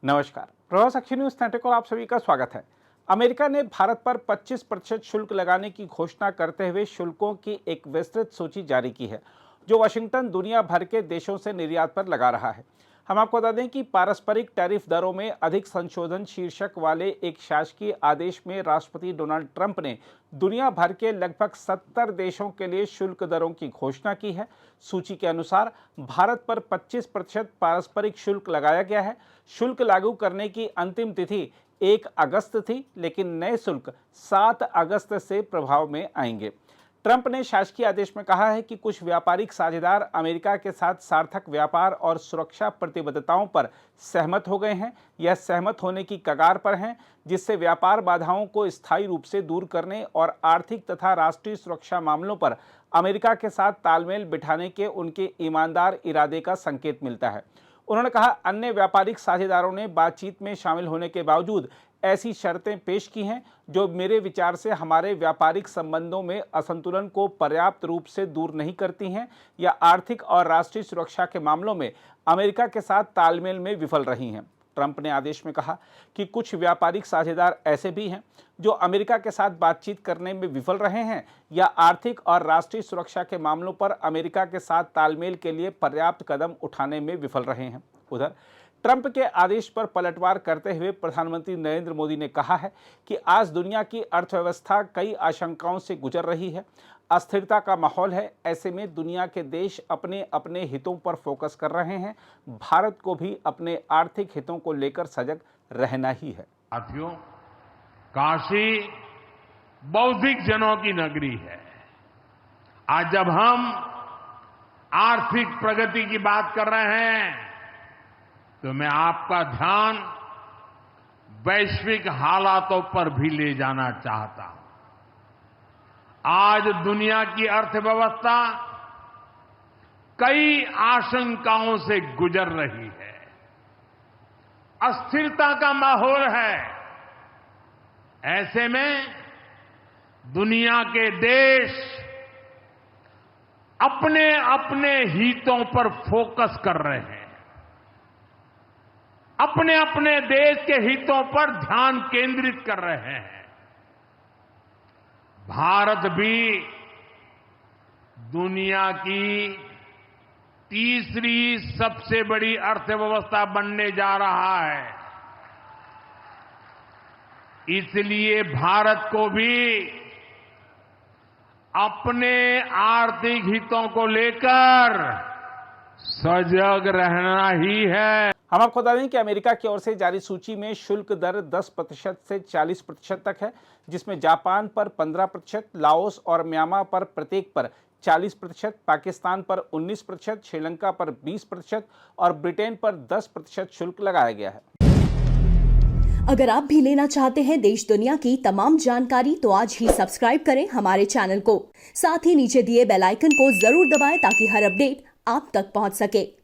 नमस्कार, Prabhas Akshay news network और आप सभी का स्वागत है। अमेरिका ने भारत पर 25% शुल्क लगाने की घोषणा करते हुए शुल्कों की एक विस्तृत सूची जारी की है, जो वाशिंगटन दुनिया भर के देशों से निर्यात पर लगा रहा है। हम आपको बता दें कि पारस्परिक टैरिफ दरों में अधिक संशोधन शीर्षक वाले एक शासकीय आदेश में राष्ट्रपति डोनाल्ड ट्रंप ने दुनिया भर के लगभग 70 देशों के लिए शुल्क दरों की घोषणा की है। सूची के अनुसार भारत पर 25% पारस्परिक शुल्क लगाया गया है। शुल्क लागू करने की अंतिम तिथि 1 अगस्त थी, लेकिन नए शुल्क 7 अगस्त से प्रभाव में आएंगे। ट्रंप ने शासकीय आदेश में कहा है कि कुछ व्यापारिक साझेदार अमेरिका के साथ सार्थक व्यापार और सुरक्षा प्रतिबद्धताओं पर सहमत हो गए हैं या सहमत होने की कगार पर हैं, जिससे व्यापार बाधाओं को स्थायी रूप से दूर करने और आर्थिक तथा राष्ट्रीय सुरक्षा मामलों पर अमेरिका के साथ तालमेल बिठाने के उनके ईमानदार इरादे का संकेत मिलता है। उन्होंने कहा, अन्य व्यापारिक साझेदारों ने बातचीत में शामिल होने के बावजूद ऐसी शर्तें पेश की हैं जो मेरे विचार से हमारे व्यापारिक संबंधों में असंतुलन को पर्याप्त रूप से दूर नहीं करती हैं या आर्थिक और राष्ट्रीय सुरक्षा के मामलों में अमेरिका के साथ तालमेल में विफल रही हैं। ट्रंप ने आदेश में कहा कि कुछ व्यापारिक साझेदार ऐसे भी हैं जो अमेरिका के साथ बातचीत करने में विफल रहे हैं या आर्थिक और राष्ट्रीय सुरक्षा के मामलों पर अमेरिका के साथ तालमेल के लिए पर्याप्त कदम उठाने में विफल रहे हैं। उधर ट्रंप के आदेश पर पलटवार करते हुए प्रधानमंत्री नरेंद्र मोदी ने कहा है कि आज दुनिया की अर्थव्यवस्था कई आशंकाओं से गुजर रही है। अस्थिरता का माहौल है। ऐसे में दुनिया के देश अपने अपने हितों पर फोकस कर रहे हैं। भारत को भी अपने आर्थिक हितों को लेकर सजग रहना ही है। साथियों, काशी बौद्धिक जनों की नगरी है। आज जब हम आर्थिक प्रगति की बात कर रहे हैं तो मैं आपका ध्यान वैश्विक हालातों पर भी ले जाना चाहता हूं। आज दुनिया की अर्थव्यवस्था कई आशंकाओं से गुजर रही है। अस्थिरता का माहौल है। ऐसे में दुनिया के देश अपने अपने हितों पर फोकस कर रहे हैं। अपने अपने देश के हितों पर ध्यान केंद्रित कर रहे हैं। भारत भी दुनिया की तीसरी सबसे बड़ी अर्थव्यवस्था बनने जा रहा है। इसलिए भारत को भी अपने आर्थिक हितों को लेकर सजग रहना ही है। हम आपको बता दें कि अमेरिका की ओर से जारी सूची में शुल्क दर 10% से 40% तक है, जिसमें जापान पर 15%, लाओस और म्यांमार पर प्रत्येक पर 40%, पाकिस्तान पर 19%, श्रीलंका पर 20% और ब्रिटेन पर 10% शुल्क लगाया गया है। अगर आप भी लेना चाहते हैं देश दुनिया की तमाम जानकारी तो आज ही सब्सक्राइब करें हमारे चैनल को। साथ ही नीचे दिए बेल आइकन को जरूर दबाएं ताकि हर अपडेट आप तक पहुंच सके।